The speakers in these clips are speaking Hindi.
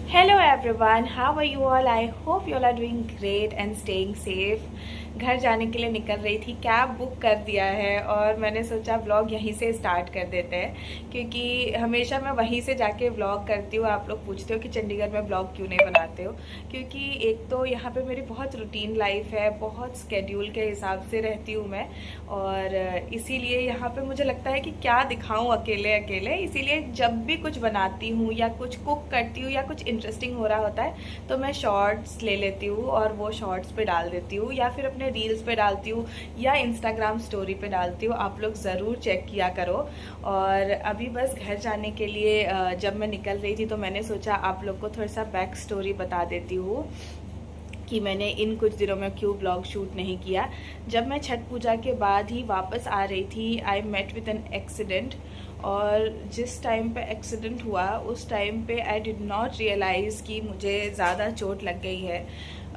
Hello everyone, how are you all? I hope you all are doing great and staying safe. घर जाने के लिए निकल रही थी, कैब बुक कर दिया है और मैंने सोचा व्लॉग यहीं से स्टार्ट कर देते हैं क्योंकि हमेशा मैं वहीं से जाके व्लॉग करती हूँ। आप लोग पूछते हो कि चंडीगढ़ में व्लॉग क्यों नहीं बनाते हो, क्योंकि एक तो यहाँ पे मेरी बहुत रूटीन लाइफ है, बहुत स्केड्यूल के हिसाब से रहती हूँ मैं, और इसीलिए यहाँ पे मुझे लगता है कि क्या दिखाऊँ अकेले अकेले। इसीलिए जब भी कुछ बनाती हूँ या कुछ कुक करती हूँ या कुछ इंटरेस्टिंग हो रहा होता है तो मैं शॉर्ट्स ले लेती हूँ और वो शॉर्ट्स पे डाल देती हूँ या फिर अपने रील्स पे डालती हूँ या इंस्टाग्राम स्टोरी पे डालती हूँ। आप लोग ज़रूर चेक किया करो। और अभी बस घर जाने के लिए जब मैं निकल रही थी तो मैंने सोचा आप लोग को थोड़ा सा बैक स्टोरी बता देती हूँ कि मैंने इन कुछ दिनों में क्यों ब्लॉग शूट नहीं किया। जब मैं छठ पूजा के बाद ही वापस आ रही थी, I met with an accident, और जिस टाइम पे एक्सीडेंट हुआ उस टाइम पे आई डिड नॉट रियलाइज़ कि मुझे ज़्यादा चोट लग गई है।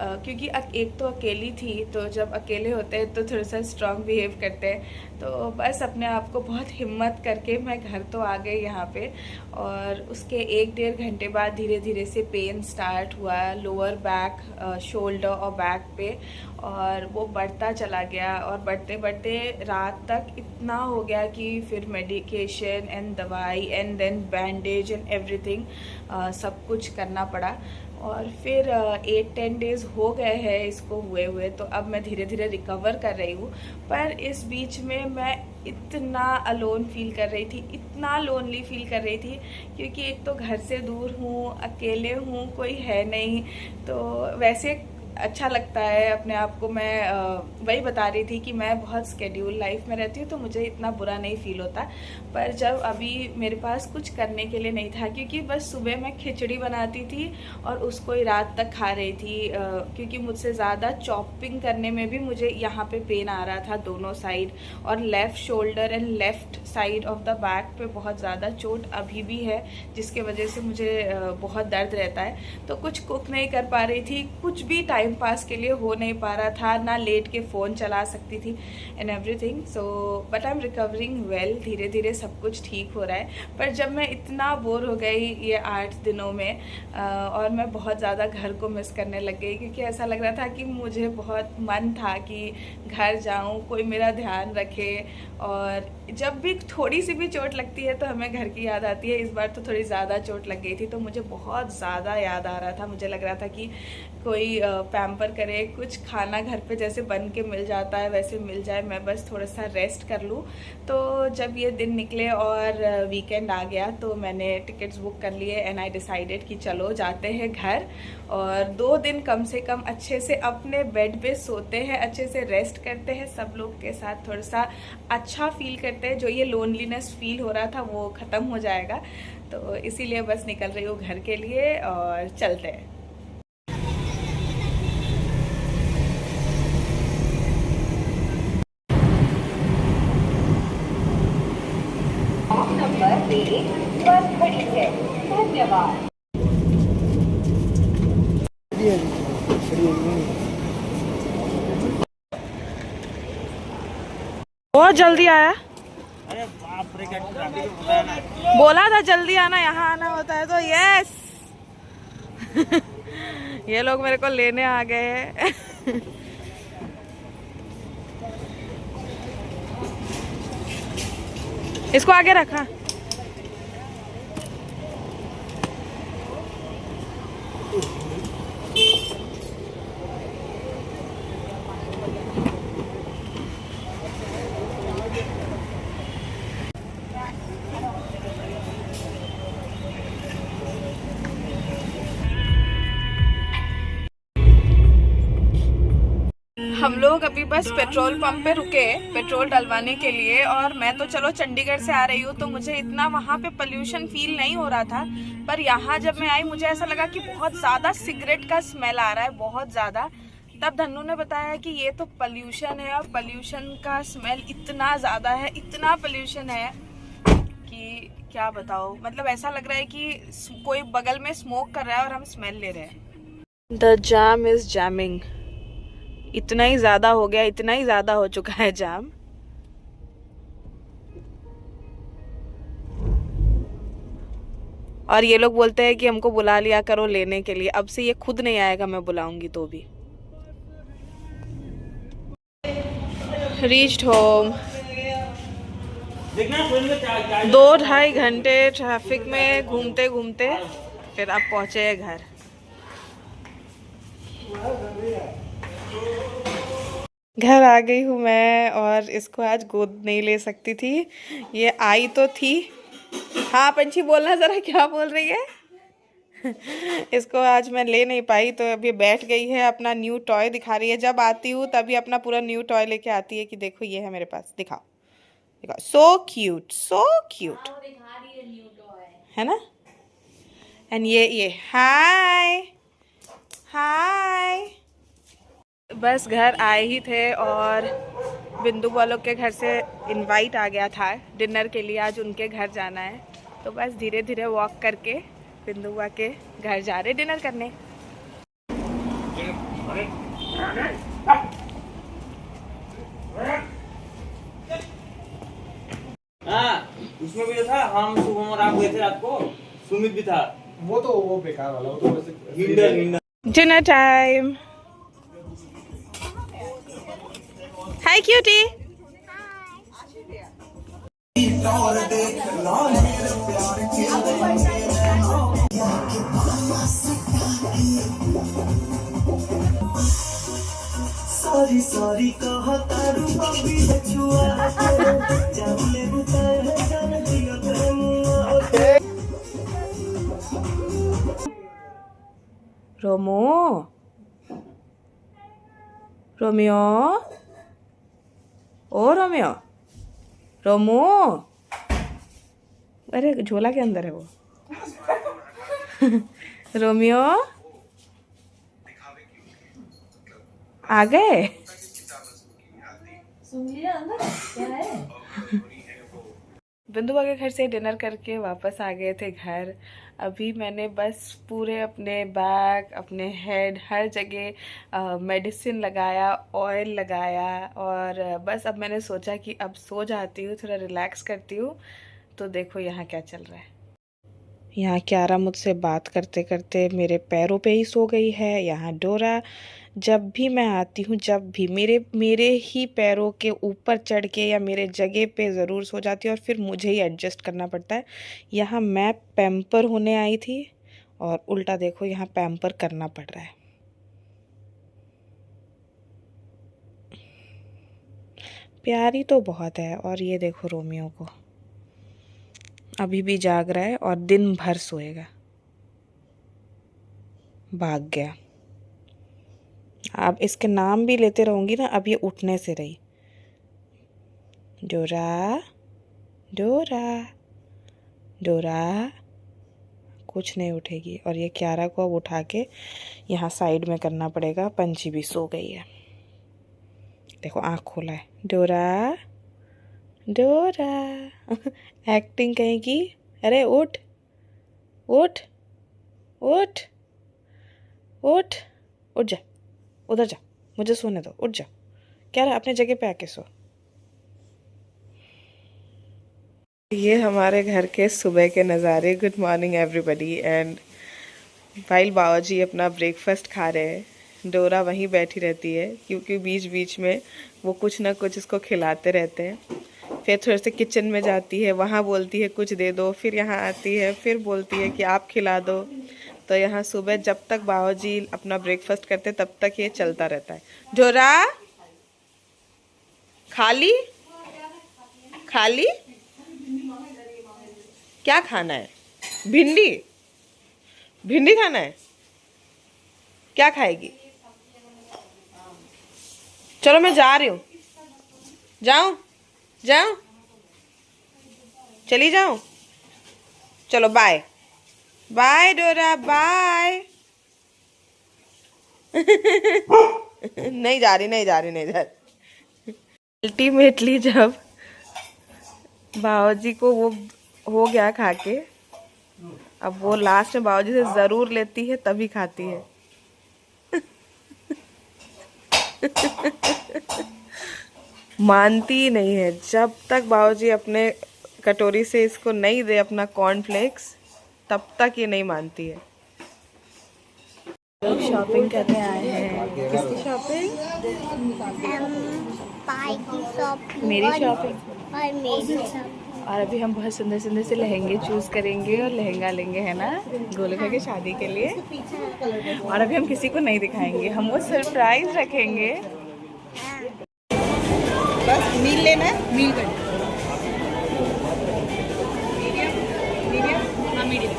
क्योंकि एक तो अकेली थी, तो जब अकेले होते हैं तो थोड़ा सा स्ट्रांग बिहेव करते हैं, तो बस अपने आप को बहुत हिम्मत करके मैं घर तो आ गई यहाँ पे। और उसके 1-1.5 घंटे बाद धीरे धीरे से पेन स्टार्ट हुआ लोअर बैक, शोल्डर और बैक पे, और वो बढ़ता चला गया और बढ़ते बढ़ते रात तक इतना हो गया कि फिर मेडिकेशन एंड दवाई and then bandage and everything सब कुछ करना पड़ा। और फिर 8-10 डेज़ हो गए हैं इसको हुए, तो अब मैं धीरे धीरे रिकवर कर रही हूँ। पर इस बीच में मैं इतना अलोन फील कर रही थी, इतना लोनली फील कर रही थी, क्योंकि एक तो घर से दूर हूँ, अकेले हूँ, कोई है नहीं। तो वैसे अच्छा लगता है अपने आप को। मैं वही बता रही थी कि मैं बहुत स्केड्यूल लाइफ में रहती हूँ तो मुझे इतना बुरा नहीं फील होता। पर जब अभी मेरे पास कुछ करने के लिए नहीं था, क्योंकि बस सुबह मैं खिचड़ी बनाती थी और उसको ही रात तक खा रही थी, क्योंकि मुझसे ज़्यादा चॉपिंग करने में भी मुझे यहाँ पे पेन आ रहा था दोनों साइड, और left shoulder and left side of the back पे बहुत ज़्यादा चोट अभी भी है, जिसके वजह से मुझे बहुत दर्द रहता है। तो कुछ कुक नहीं कर पा रही थी, कुछ भी टाइम पास के लिए हो नहीं पा रहा था, ना लेट के फ़ोन चला सकती थी and everything. So but I am recovering well, धीरे धीरे सब कुछ ठीक हो रहा है। पर जब मैं इतना बोर हो गई ये 8 दिनों में, और मैं बहुत ज़्यादा घर को मिस करने लग गई, क्योंकि ऐसा लग रहा था कि मुझे बहुत मन था कि घर जाऊं, कोई मेरा ध्यान रखे। और जब भी थोड़ी सी भी चोट लगती है तो हमें घर की याद आती है। इस बार तो थोड़ी ज़्यादा चोट लग गई थी तो मुझे बहुत ज़्यादा याद आ रहा था। मुझे लग रहा था कि कोई पैम्पर करे, कुछ खाना घर पे जैसे बन के मिल जाता है वैसे मिल जाए, मैं बस थोड़ा सा रेस्ट कर लूँ। तो जब ये दिन निकले और वीकेंड आ गया तो मैंने टिकट्स बुक कर लिए एंड आई डिसाइडेड कि चलो जाते हैं घर, और 2 दिन कम से कम अच्छे से अपने बेड पे सोते हैं, अच्छे से रेस्ट करते हैं, सब लोग के साथ थोड़ा सा अच्छा फील करते हैं। जो ये लोनलीनेस फील हो रहा था वो ख़त्म हो जाएगा। तो इसीलिए बस निकल रही हूँ घर के लिए और चलते हैं। नंबर 1 पर खड़ी है, धन्यवाद। बहुत जल्दी आया। अरे बाप रे, क्या ट्रैफिक होता है ना। बोला था जल्दी आना, यहाँ आना होता है तो यस। ये लोग मेरे को लेने आ गए हैं। इसको आगे रखा। हम लोग अभी बस पेट्रोल पंप पे रुके पेट्रोल डलवाने के लिए, और मैं तो चलो चंडीगढ़ से आ रही हूँ तो मुझे इतना वहाँ पे पोल्यूशन फील नहीं हो रहा था। पर यहाँ जब मैं आई मुझे ऐसा लगा कि बहुत ज़्यादा सिगरेट का स्मेल आ रहा है, बहुत ज़्यादा। तब धन्नू ने बताया कि ये तो पोल्यूशन है, और पोल्यूशन का स्मेल इतना ज़्यादा है, इतना पोल्यूशन है कि क्या बताओ। मतलब ऐसा लग रहा है कि कोई बगल में स्मोक कर रहा है और हम स्मेल ले रहे हैं। The jam is jamming. इतना ही ज्यादा हो गया, इतना ही ज्यादा हो चुका है जाम। और ये लोग बोलते हैं कि हमको बुला लिया करो लेने के लिए। अब से ये खुद नहीं आएगा, मैं बुलाऊंगी तो भी। Reached home. 2-2.5 घंटे ट्रैफिक में घूमते घूमते फिर अब पहुंचे हैं घर। घर आ गई हूँ मैं, और इसको आज गोद नहीं ले सकती थी। ये आई तो थी। हाँ पंछी बोलना ज़रा, क्या बोल रही है? इसको आज मैं ले नहीं पाई, तो अभी बैठ गई है, अपना न्यू टॉय दिखा रही है। जब आती हूँ तभी अपना पूरा न्यू टॉय लेके आती है कि देखो ये है मेरे पास, दिखाओ दिखाओ। सो क्यूट, सो क्यूट है ना। एंड ये हाय हाय। बस घर आए ही थे और बिंदु वालों के घर से इनवाइट आ गया था डिनर के लिए। आज उनके घर जाना है, तो बस धीरे धीरे वॉक करके बिंदुआ के घर जा रहे डिनर करने। हाँ, उसमें भी था। हम शुभम और आप गए थे रात को, सुमित भी था। वो बेकार वाला, वो तो वैसे डिनर टाइम। हाय क्यूटी। सॉरी सॉरी कहा तारू बबी बचुआ जाने बुताए जान दिया प्रेम। रोमो, रोमियो, ओ रोमियो, रोमो। अरे झोला के अंदर है वो। रोमियो आ गए। बिंदुआ के घर से डिनर करके वापस आ गए थे घर। अभी मैंने बस पूरे अपने बैग, अपने हेड, हर जगह मेडिसिन लगाया, ऑयल लगाया, और बस अब मैंने सोचा कि अब सो जाती हूँ, थोड़ा रिलैक्स करती हूँ। तो देखो यहाँ क्या चल रहा है। यहाँ क्यारा मुझसे बात करते करते मेरे पैरों पे ही सो गई है। यहाँ डोरा जब भी मैं आती हूँ, जब भी मेरे ही पैरों के ऊपर चढ़ के या मेरे जगह पे ज़रूर सो जाती है, और फिर मुझे ही एडजस्ट करना पड़ता है। यहाँ मैं पैम्पर होने आई थी और उल्टा देखो यहाँ पैम्पर करना पड़ रहा है। प्यारी तो बहुत है। और ये देखो रोमियो को, अभी भी जाग रहा है और दिन भर सोएगा। भाग गया। अब इसके नाम भी लेते रहूंगी ना, अब ये उठने से रही। डोरा, डोरा, डोरा, कुछ नहीं उठेगी। और ये क्यारा को अब उठा के यहाँ साइड में करना पड़ेगा। पंछी भी सो गई है, देखो आँख खोला है। डोरा, डोरा। एक्टिंग कहीं की। अरे उठ उठ उठ उठ उठ जा, उधर जा, मुझे सोने दो, उठ जा। क्या रहा, अपने जगह पे आके सो। ये हमारे घर के सुबह के नज़ारे। Good morning everybody. एंड भाई बाबा जी अपना ब्रेकफास्ट खा रहे हैं। डोरा वहीं बैठी रहती है क्योंकि बीच बीच में वो कुछ ना कुछ उसको खिलाते रहते हैं। फिर थोड़े से किचन में जाती है, वहाँ बोलती है कुछ दे दो, फिर यहाँ आती है, फिर बोलती है कि आप खिला दो। तो यहाँ सुबह जब तक बाबा जी अपना ब्रेकफास्ट करते तब तक ये चलता रहता है। डोरा खाली खाली, क्या खाना है? भिंडी, भिंडी खाना है? क्या खाएगी? चलो मैं जा रही हूँ। जाऊं जाऊं, चली जाऊं? चलो बाय बाय डोरा, बाय। नहीं जा रही, नहीं जा रही, नहीं जा रही। अल्टीमेटली जब बाबूजी को वो हो गया खा के, अब वो लास्ट में बाबूजी से ज़रूर लेती है तभी खाती है। मानती ही नहीं है। जब तक बाबूजी अपने कटोरी से इसको नहीं दे अपना कॉर्नफ्लेक्स, तब तक ये नहीं मानती है। शॉपिंग करने आए हैं। किसकी शॉपिंग? पाई की शॉपिंग मेरी शॉपिंग। और मेरी शॉपिंग। और अभी हम बहुत सुंदर सुंदर से लहंगे चूज़ करेंगे और लहंगा लेंगे, है ना, गोलका की शादी के लिए। और अभी हम किसी को नहीं दिखाएंगे, हम वो सरप्राइज रखेंगे। बस मील लेना है, मील करना। मीडियम, हाँ मीडियम।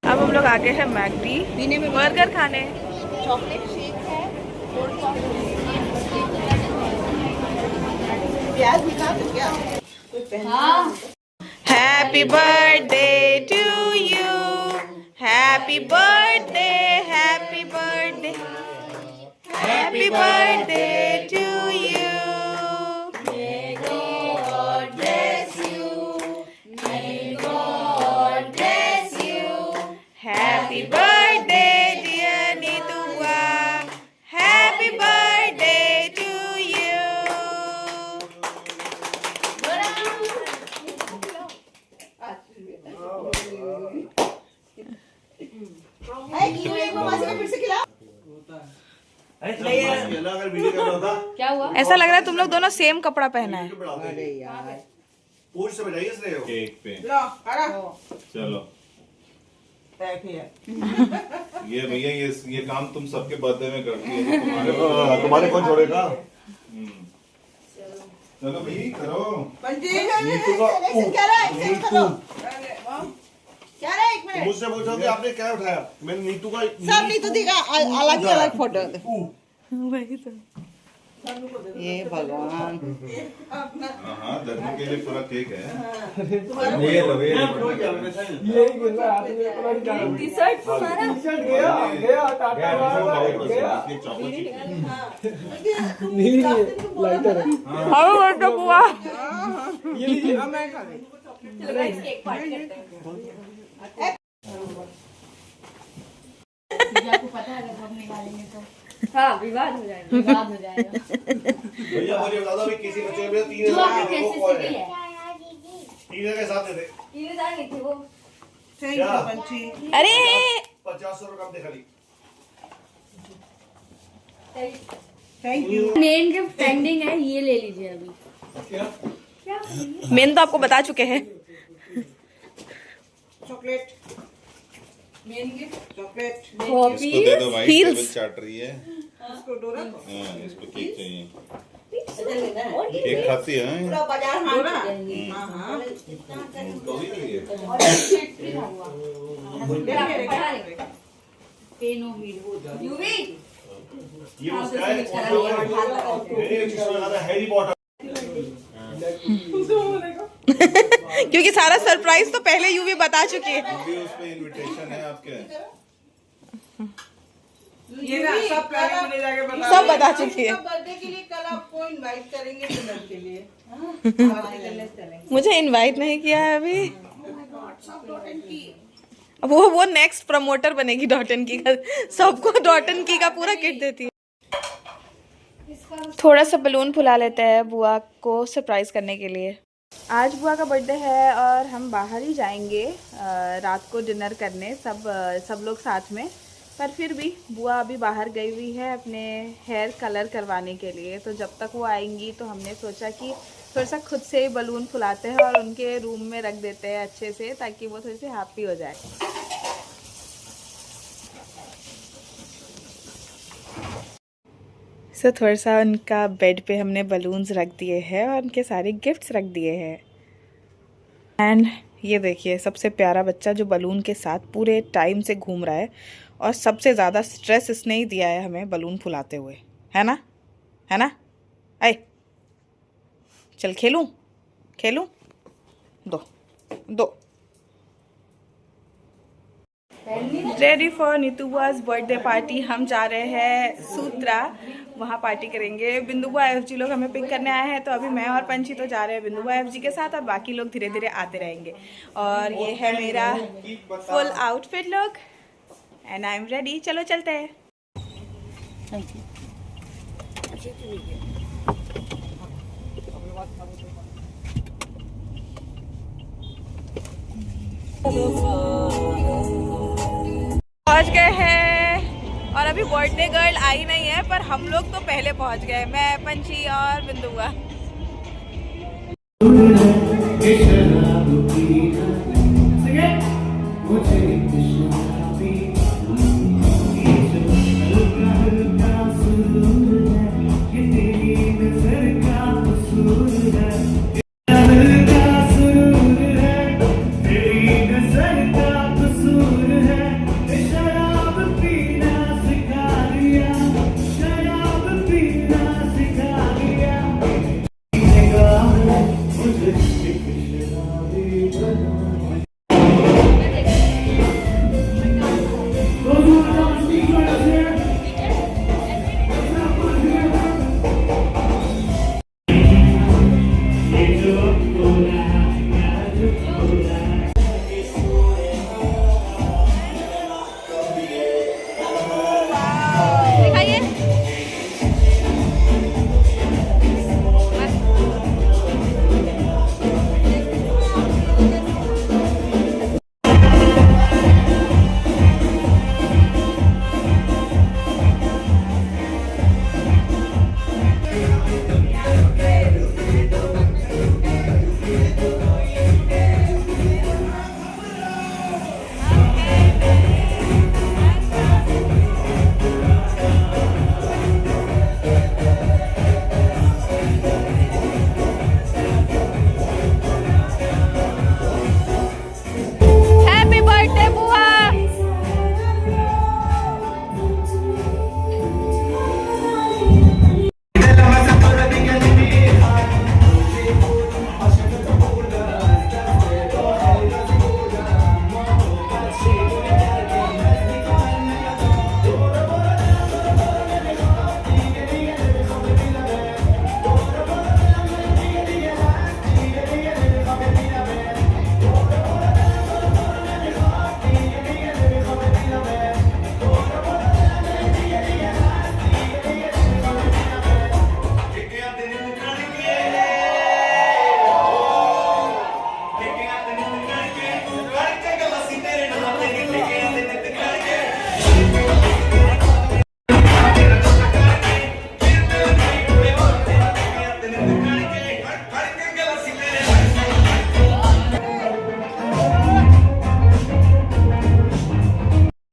अब हम लोग आगे हैं मैकडी पीने में बर्गर खाने। चॉकलेट शेक है, कोल्ड कॉफी। प्याज निकाल दो क्या? Happy birthday to you, happy birthday, happy birthday, happy birthday to you. May God bless you, may God bless you. Happy birthday dear Nithuwa, happy birthday to you. क्या हुआ? ऐसा लग रहा है तुम लोग दोनों सेम कपड़ा पहना है। अरे यार पूछ से बजाइए इसने केक पे चलो ये भैया ये काम तुम सबके बर्थडे में करती है तो तुम्हारे कौन छोड़ेगा? चलो भाई करो। मुझसे पूछो कि आपने क्या उठाया? मैंने नीतू का सब नीतू दी का अलग ही अलग फोटो। वही तो। ये भगवान, हाँ धर्म के लिए पूरा केक है। हाँ विवाद हो जाएगा, विवाद हो जाएगा। भैया मुझे बता दो अभी किसी बच्चे में 3,000 के साथ थे। क्या? अरे 50 रुपए कम दे खाली। Thank you. Main gift pending है, ये ले लीजिए अभी। मेन तो आपको बता चुके हैं। चॉकलेट मेन गिफ्ट, चॉकलेट इसको दे दो भाई, Heels. टेबल चाट रही है। इसको डोरा, हाँ इसको केक चाहिए। केक खाती है पूरा बाजार हांडा। हां पेनो मीड यूवी ये उसका है हैरी पॉटर। क्योंकि सारा सरप्राइज तो पहले यूवी बता चुकी है। उस पे इनविटेशन है आपके। ये ना सब प्लानिंग में जाके बता, सब बता चुकी है। बर्थडे के लिए कल आपको इनवाइट करेंगे डिनर के लिए। पार्टी करने चलेंगे। मुझे इनवाइट नहीं किया है अभी। वो नेक्स्ट प्रमोटर बनेगी डॉट एंड की का। सबको डॉट एंड की का पूरा किट देती है। थोड़ा सा बलून फुला लेते हैं बुआ को सरप्राइज करने के लिए। आज बुआ का बर्थडे है और हम बाहर ही जाएंगे रात को डिनर करने, सब लोग साथ में। पर फिर भी बुआ अभी बाहर गई हुई है अपने हेयर कलर करवाने के लिए, तो जब तक वो आएंगी तो हमने सोचा कि थोड़ा सा खुद से ही बलून फुलाते हैं और उनके रूम में रख देते हैं अच्छे से, ताकि वो थोड़ी सी हैप्पी हो जाए। सो थोड़ा सा उनका बेड पे हमने बलून्स रख दिए हैं और उनके सारे गिफ्ट्स रख दिए हैं। एंड ये देखिए सबसे प्यारा बच्चा जो बलून के साथ पूरे टाइम से घूम रहा है, और सबसे ज़्यादा स्ट्रेस इसने ही दिया है हमें बलून फुलाते हुए, है ना, है ना? आए चल खेलूं खेलूं, दो दो। Ready for Nituba's birthday party. हम जा रहे हैं सूत्रा, वहाँ पार्टी करेंगे। बिंदुबा एफजी लोग हमें पिक करने आए हैं, तो अभी मैं और पंछी तो जा रहे हैं बिंदुबा एफजी के साथ, और बाकी लोग धीरे धीरे आते रहेंगे। और ये है मेरा full outfit look and I am ready. चलो चलते हैं। पहुंच गए हैं और अभी बर्थडे गर्ल आई नहीं है, पर हम लोग तो पहले पहुंच गए, मैं, पंछी और बिंदुआ।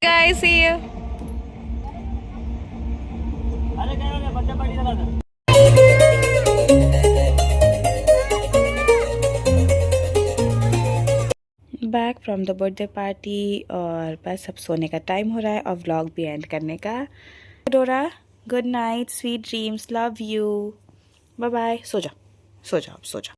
Guys, see you. Back from the birthday party और बस अब सोने का टाइम हो रहा है और व्लॉग भी एंड करने का। Dora, good night, sweet dreams, love you, bye bye. सो जाओ, सो जाओ, सो जाओ।